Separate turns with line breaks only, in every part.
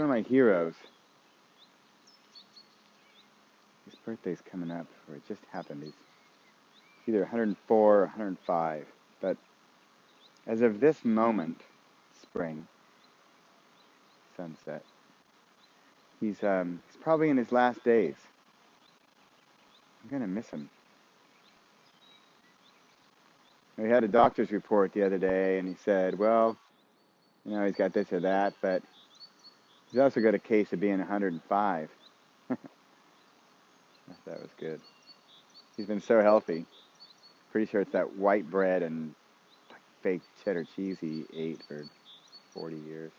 one of my heroes. His birthday's coming up, or it just happened. He's either 104 or 105. But as of this moment, spring, sunset, he's probably in his last days. I'm gonna miss him. We had a doctor's report the other day, and he said, well, he's got this or that, but he's also got a case of being 105. I thought that was good. He's been so healthy. Pretty sure it's that white bread and fake cheddar cheese he ate for 40 years.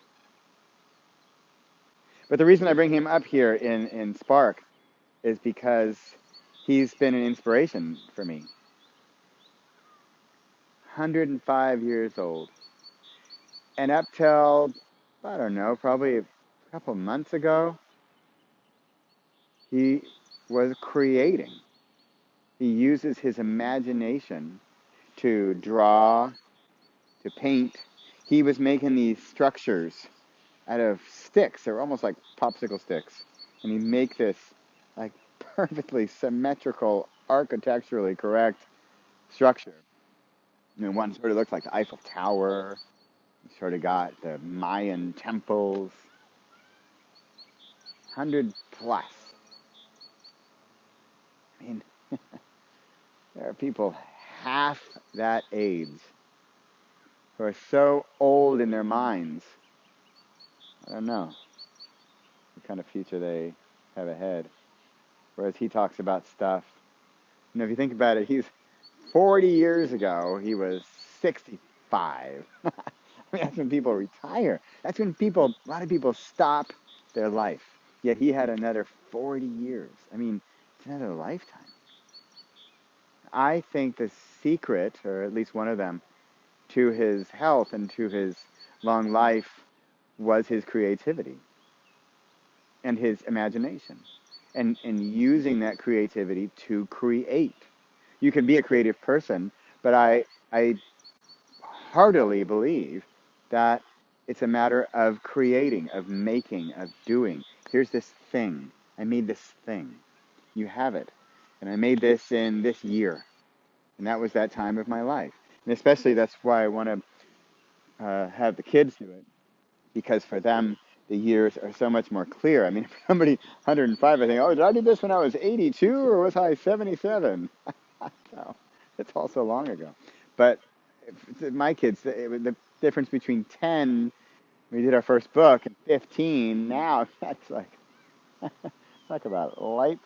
But the reason I bring him up here in Spark is because he's been an inspiration for me. 105 years old. And up till, I don't know, probably a couple months ago, he was creating. He uses his imagination to draw, to paint. He was making these structures out of sticks. They were almost like popsicle sticks. And he'd make this like perfectly symmetrical, architecturally correct structure. One sort of looks like the Eiffel Tower. You sort of got the Mayan temples. 100 plus. I mean, there are people half that age who are so old in their minds. I don't know what kind of future they have ahead. Whereas he talks about stuff. If you think about it, he's 40 years ago, he was 65. I mean, that's when people retire. That's when a lot of people stop their life. Yet he had another 40 years. I mean, it's another lifetime. I think the secret, or at least one of them, to his health and to his long life was his creativity and his imagination and using that creativity to create. You can be a creative person, but I heartily believe that it's a matter of creating, of making, of doing. Here's this thing. I made this thing. You have it. And I made this in this year. And that was that time of my life. And especially that's why I want to have the kids do it. Because for them, the years are so much more clear. I mean, for somebody 105, I think, oh, did I do this when I was 82 or was I 77? No, it's all so long ago. But my kids, the difference between 10, we did our first book, and 15, now, that's like, talk about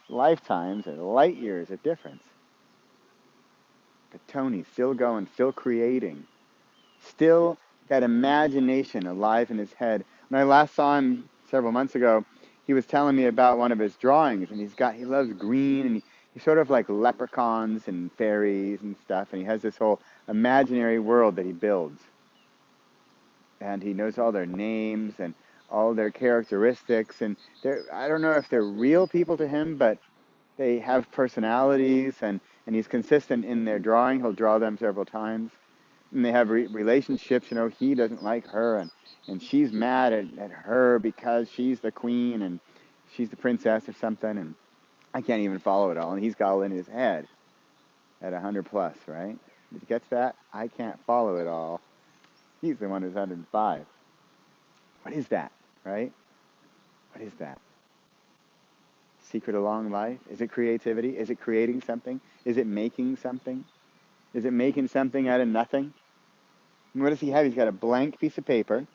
lifetimes and light years of difference. But Tony's still going, still creating, still that imagination alive in his head. When I last saw him several months ago, he was telling me about one of his drawings, and he loves green, and he's sort of like leprechauns and fairies and stuff, and he has this whole imaginary world that he builds. And he knows all their names and all their characteristics, and I don't know if they're real people to him, but they have personalities, and he's consistent in their drawing. He'll draw them several times. And they have relationships. He doesn't like her, and she's mad at her because she's the queen, and she's the princess or something, and I can't even follow it all. And he's got all in his head at 100 plus, right? Did you get that? I can't follow it all. He's the one who's 105. What is that, right? What is that? Secret of long life? Is it creativity? Is it creating something? Is it making something? Is it making something out of nothing? And what does he have? He's got a blank piece of paper.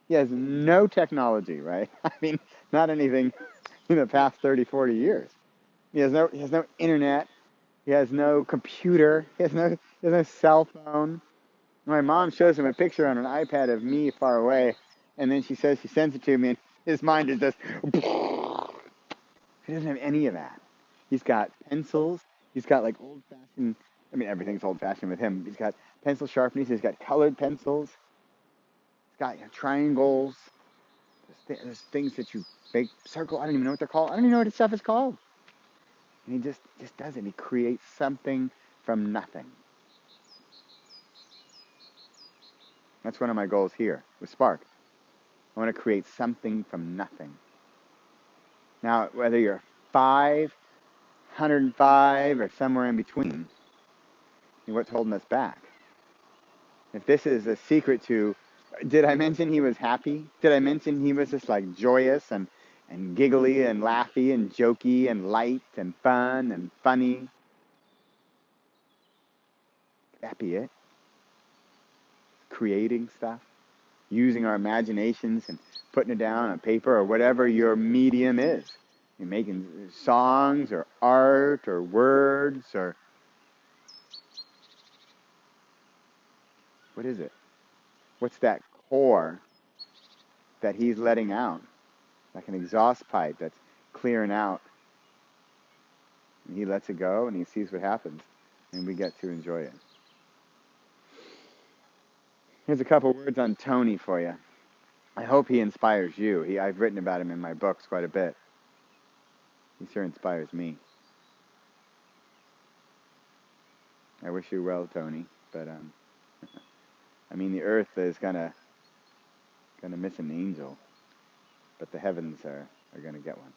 He has no technology, right? I mean, not anything in the past 30, 40 years. He has no internet. He has no computer. He has no cell phone. My mom shows him a picture on an iPad of me far away, and then she says she sends it to me, and his mind is just... He doesn't have any of that. He's got pencils. He's got like old-fashioned... I mean, everything's old-fashioned with him. He's got pencil sharpeners. He's got colored pencils. He's got triangles. There's things that you make circle. I don't even know what they're called. I don't even know what this stuff is called. And he just does it. He creates something from nothing. That's one of my goals here with Spark. I want to create something from nothing. Now, whether you're 505 or somewhere in between, what's holding us back? If this is a secret to, did I mention he was happy? Did I mention he was just like joyous and giggly and laughy and jokey and light and fun and funny? Could that be it? Creating stuff, using our imaginations and putting it down on paper or whatever your medium is. You're making songs or art or words or what is it? What's that core that he's letting out? Like an exhaust pipe that's clearing out. And he lets it go and he sees what happens. And we get to enjoy it. Here's a couple words on Tony for you. I hope he inspires you. I've written about him in my books quite a bit. He sure inspires me. I wish you well, Tony. But I mean, the earth is gonna miss an angel, but the heavens are gonna get one.